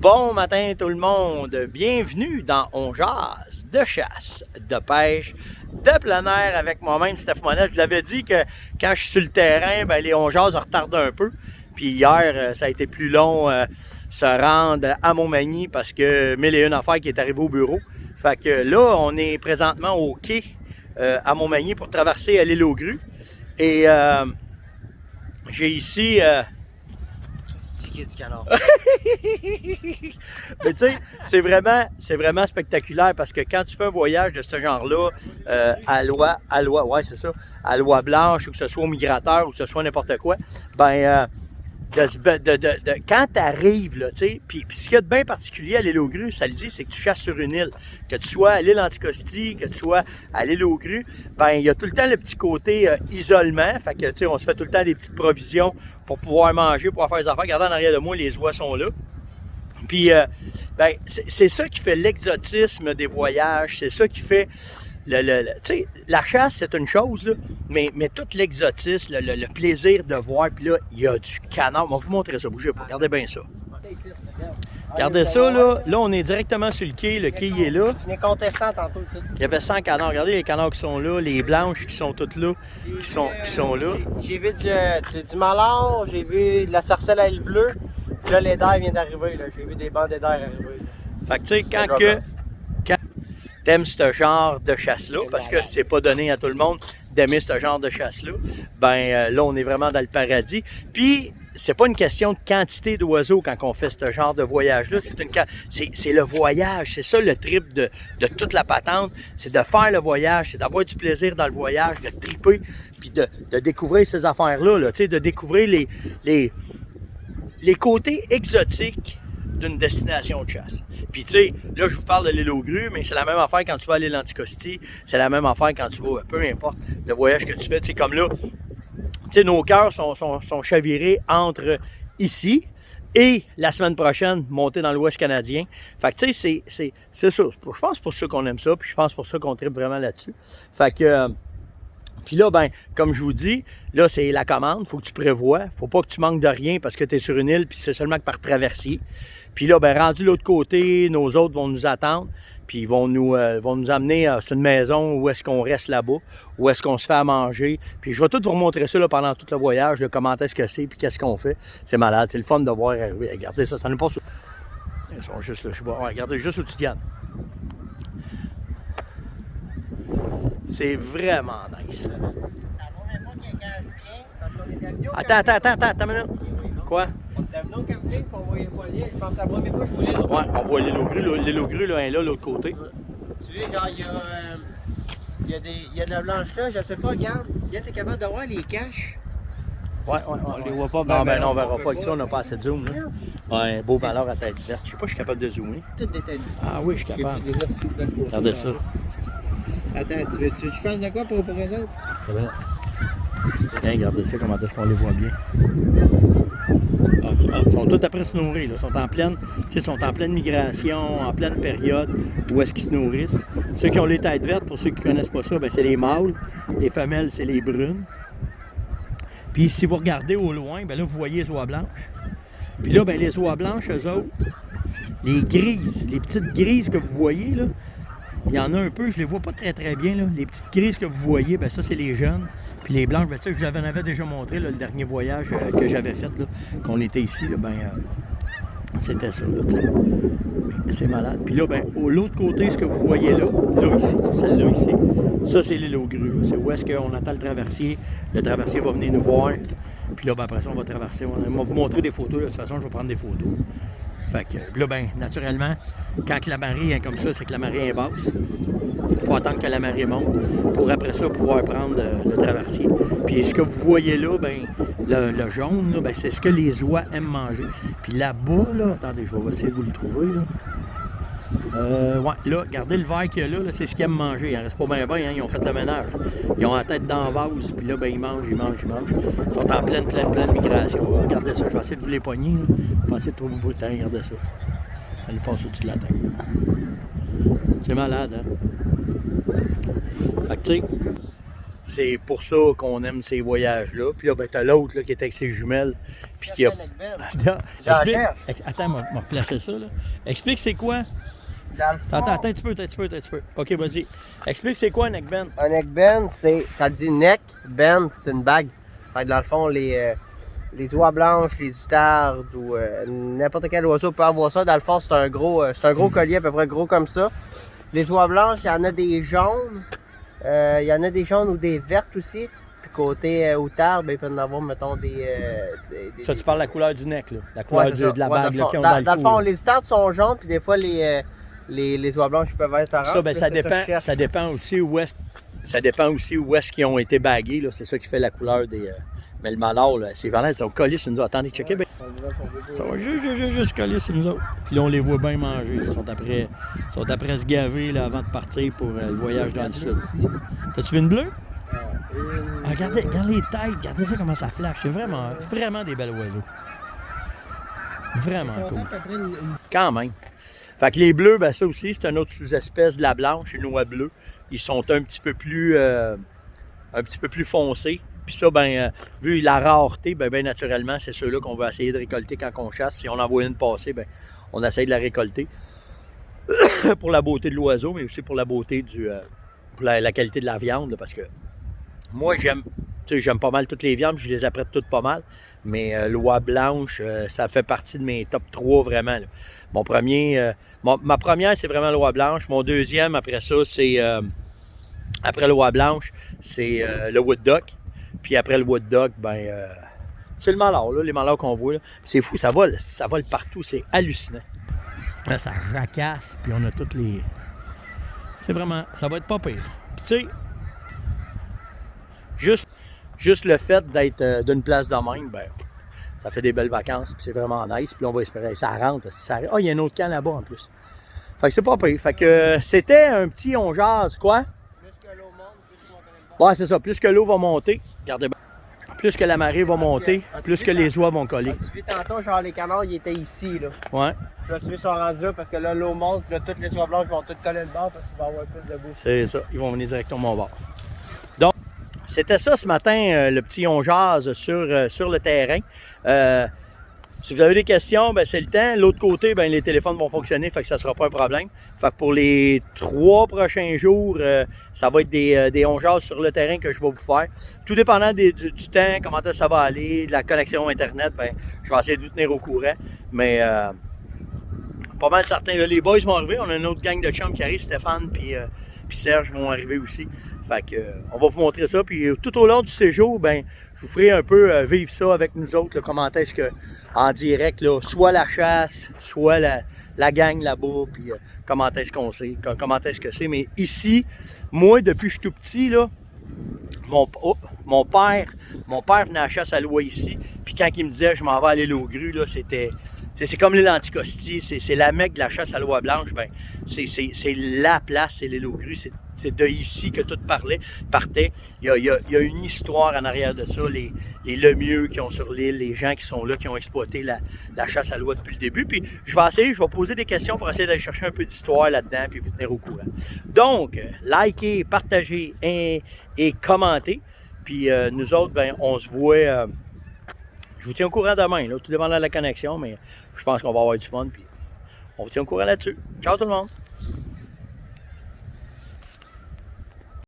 Bon matin tout le monde, bienvenue dans On Jase de chasse, de pêche, de plein air avec moi-même Steph Monette. Je l'avais dit que quand je suis sur le terrain, ben, les On Jase retardent un peu. Puis hier, ça a été plus long se rendre à Montmagny parce que 1001 affaires qui est arrivé au bureau. Fait que là, on est présentement au quai à Montmagny pour traverser à l'île aux Grues. Et j'ai ici... du canard. Mais tu sais, c'est vraiment spectaculaire parce que quand tu fais un voyage de ce genre-là, ouais, c'est ça, à loi blanche, ou que ce soit au migrateur, ou que ce soit n'importe quoi, ben, quand tu arrives, là, tu sais, puis ce qu'il y a de bien particulier à l'île aux Grues, ça le dit, c'est que tu chasses sur une île. Que tu sois à l'île Anticosti, que tu sois à l'île aux Grues, ben, il y a tout le temps le petit côté isolement. Fait que, tu sais, on se fait tout le temps des petites provisions pour pouvoir manger, pour pouvoir faire des affaires. Regardez en arrière de moi, les oies sont là. Puis, ben, c'est ça qui fait l'exotisme des voyages. C'est ça qui fait... Tu sais, la chasse, c'est une chose, là, mais tout l'exotisme, le plaisir de voir, puis là, il y a du canard. On va vous montrer ça, bougez pas, regardez bien ça. Regardez ça, là, on est directement sur le quai il est là. Je n'ai compté 100 tantôt ici. Il y avait 100 canards, regardez les canards qui sont là, les blanches qui sont toutes là, qui sont là. J'ai vu du malard, j'ai vu de la sarcelle à l'île bleue, puis là, l'éder vient d'arriver, là. J'ai vu des bandes d'éder arriver. Fait que, tu sais, quand t'aimes ce genre de chasse-là, parce que c'est pas donné à tout le monde d'aimer ce genre de chasse-là, ben là, on est vraiment dans le paradis. Puis, c'est pas une question de quantité d'oiseaux quand on fait ce genre de voyage-là, c'est le voyage, c'est ça le trip de toute la patente, c'est de faire le voyage, c'est d'avoir du plaisir dans le voyage, de triper, puis de découvrir ces affaires-là, là, tu sais, de découvrir les côtés exotiques d'une destination de chasse. Puis tu sais, là je vous parle de l'île aux Grues, mais c'est la même affaire quand tu vas à l'île Anticosti, c'est la même affaire quand tu vas, peu importe le voyage que tu fais, tu sais, comme là, tu sais, nos cœurs sont chavirés entre ici et la semaine prochaine, monter dans l'Ouest canadien. Fait que tu sais, c'est ça. Je pense pour ça qu'on aime ça, puis je pense pour ça qu'on tripe vraiment là-dessus. Fait que... Puis là, ben, comme je vous dis, là, c'est la commande, faut que tu prévois, faut pas que tu manques de rien parce que tu es sur une île, puis c'est seulement que par traversier. Puis là, ben, rendu de l'autre côté, nos autres vont nous attendre, puis ils vont nous amener sur une maison où est-ce qu'on reste là-bas, où est-ce qu'on se fait à manger. Puis je vais tout vous remontrer ça là, pendant tout le voyage, là, comment est-ce que c'est, puis qu'est-ce qu'on fait. C'est malade, c'est le fun de voir arriver. Regardez ça, ça nous passe... Ils sont juste là, je sais pas. Ouais, regardez, juste au-dessus de Yann. C'est vraiment nice. Attends, une minute. Quoi? On était venu au camping, puis on voyait pas l'île. Je pense que la première fois que je voulais là. Ouais, on voit l'île aux Grues. L'île aux Grues, là, est là, de l'autre côté. Tu vois, genre, il y a de la blanche là, je sais pas, regarde. Regarde, t'es capable de voir les caches. Ouais. On les voit pas Non, bien. ben non, on verra pas avec ça, on n'a pas assez de zoom, là. Ouais, un beau valeur à tête verte. Je sais pas, je suis capable de zoomer. Toutes des têtes. Ah oui, je suis capable. Regardez ça. Attends, tu veux que je fasse de quoi pour eux autres? Tiens, regardez ça, comment est-ce qu'on les voit bien. Ils sont tous après se nourrir, là. Ils sont en pleine migration, en pleine période où est-ce qu'ils se nourrissent. Ceux qui ont les têtes vertes, pour ceux qui ne connaissent pas ça, ben, c'est les mâles. Les femelles, c'est les brunes. Puis si vous regardez au loin, ben là, vous voyez les oies blanches. Puis là, ben, les oies blanches, eux autres, les grises, les petites grises que vous voyez, là, il y en a un peu, je les vois pas très bien, là. Les petites grises que vous voyez, ben ça, c'est les jeunes. Puis les blanches, ben ça, je vous en avais déjà montré, là, le dernier voyage que j'avais fait, là, qu'on était ici, là, ben, c'était ça, là, tu sais. C'est malade. Puis là, ben, au l'autre côté, ce que vous voyez là ici, celle-là ici, ça, c'est l'île aux Grues. C'est où est-ce qu'on attend le traversier. Le traversier va venir nous voir. Puis là, ben, après ça, on va traverser. On va vous montrer des photos, là. De toute façon, je vais prendre des photos. Fait que là, ben, naturellement, quand la marée est comme ça, c'est que la marée est basse. Il faut attendre que la marée monte pour après ça pouvoir prendre le traversier. Puis ce que vous voyez là, ben, le jaune, là, ben, c'est ce que les oies aiment manger. Puis là-bas, là, attendez, je vais essayer de vous le trouver. Là. Ouais, là, regardez le verre qu'il y a là, c'est ce qu'ils aiment manger. Il en reste pas bien, hein, ils ont fait le ménage. Ils ont la tête dans la vase, puis là, ben, ils mangent. Ils sont en pleine migration. Regardez ça, je vais essayer de vous les pogner. Là. Je vais essayer de trouver beaucoup de temps, regardez ça. Ça lui passe au-dessus de la tête. C'est malade, hein? Fait que, tu sais, C'est pour ça qu'on aime ces voyages-là. Puis là, ben, t'as l'autre là, qui est avec ses jumelles. Puis qui a. Explique... Attends, on va replacer ça. Là. Explique c'est quoi. Attends un petit peu. OK, vas-y. Explique c'est quoi un neckband. Un neckband, c'est. Ça dit neck, band, c'est une bague. Ça va être dans le fond les oies blanches, les outardes ou n'importe quel oiseau peut avoir ça. Dans le fond, c'est un gros collier à peu près gros comme ça. Les oies blanches, il y en a des jaunes. Il y en a des jaunes ou des vertes aussi. Puis côté outarde, ben, il peut y en avoir, mettons, Ça, tu parles de la couleur du neck, là. La couleur de la bague là, qui ont dans le fond, les outardes sont jaunes, puis des fois, les oies blanches peuvent être oranges. Ça, ben, ça dépend aussi où est-ce qu'ils ont été bagués. C'est ça qui fait la couleur des... Mais le malheur, là, c'est vraiment, ils sont collés sur nous autres. Attendez, checkez bien. Ils sont juste collés sur nous autres. Puis là, on les voit bien manger. Là. Ils sont après se gaver là, avant de partir pour le voyage dans le sud. T'as-tu vu une bleue? Ah, regardez les têtes. Regardez ça comment ça flash. C'est vraiment des belles oiseaux. Vraiment cool. Quand même. Fait que les bleus, ben ça aussi, c'est une autre sous-espèce de la blanche, une oie bleue. Ils sont un petit peu plus foncés. Puis ça, ben, vu la rareté, ben naturellement, c'est ceux-là qu'on va essayer de récolter quand on chasse. Si on en voit une passer, ben, on essaye de la récolter. Pour la beauté de l'oiseau, mais aussi pour la beauté pour la qualité de la viande. Là, parce que moi, j'aime pas mal toutes les viandes, je les apprête toutes pas mal. Mais l'oie blanche, ça fait partie de mes top 3 vraiment. Là. Ma première, c'est vraiment l'oie blanche. Mon deuxième, après ça, c'est après l'oie blanche, c'est le wood duck. Puis après le wood duck, ben c'est le malheur, là, les malheurs qu'on voit. C'est fou, ça vole partout, c'est hallucinant. Là, ça jacasse, puis on a toutes les... C'est vraiment... Ça va être pas pire. Puis tu sais, juste le fait d'être d'une place de même, ben ça fait des belles vacances, puis c'est vraiment nice. Puis on va espérer, ça rentre. Ah, il y a un autre camp là-bas en plus. Fait que c'est pas pire. Fait que c'était un petit on jase, quoi? Ouais, c'est ça. Plus que l'eau va monter, regardez bien. Plus que la marée va monter, plus que les oies vont coller. Tu vois tantôt, genre les canards, ils étaient ici, là. Ouais. Là, tu vois, ils sont rendus là parce que là, l'eau monte, là, toutes les oies blanches vont toutes coller le bord parce qu'il va y avoir plus de boue. C'est ça. Ils vont venir directement au bord. Donc, c'était ça ce matin, le petit on jase sur le terrain. Si vous avez des questions, ben c'est le temps. L'autre côté, ben les téléphones vont fonctionner, fait que ça ne sera pas un problème. Fait que pour les 3 prochains jours, ça va être des on-jases sur le terrain que je vais vous faire. Tout dépendant du temps, comment ça va aller, de la connexion Internet, ben je vais essayer de vous tenir au courant. Mais pas mal certain. Là, les boys vont arriver. On a une autre gang de chums qui arrive. Stéphane puis Serge vont arriver aussi. Fait que, on va vous montrer ça. Puis tout au long du séjour, ben, je vous ferai un peu vivre ça avec nous autres. Là, comment est-ce que, en direct, là, soit la chasse, soit la gang là-bas, puis comment est-ce qu'on sait, comment est-ce que c'est. Mais ici, moi, depuis que je suis tout petit, là, mon père venait à la chasse à l'oie ici. Puis quand il me disait je m'en vais à l'île aux grues, là, c'est comme l'île Anticosti, c'est la mecque de la chasse à l'oie blanche. Ben, c'est la place, c'est l'île aux grues. C'est de ici que tout partait. Il y a une histoire en arrière de ça. Les lemieux qui ont sur l'île, les gens qui sont là, qui ont exploité la chasse à l'oie depuis le début. Puis je vais poser des questions pour essayer d'aller chercher un peu d'histoire là-dedans puis vous tenir au courant. Donc, likez, partagez et commentez. Puis nous autres, ben, on se voit... je vous tiens au courant demain, là, tout dépendant de la connexion, mais je pense qu'on va avoir du fun. Puis on vous tient au courant là-dessus. Ciao tout le monde!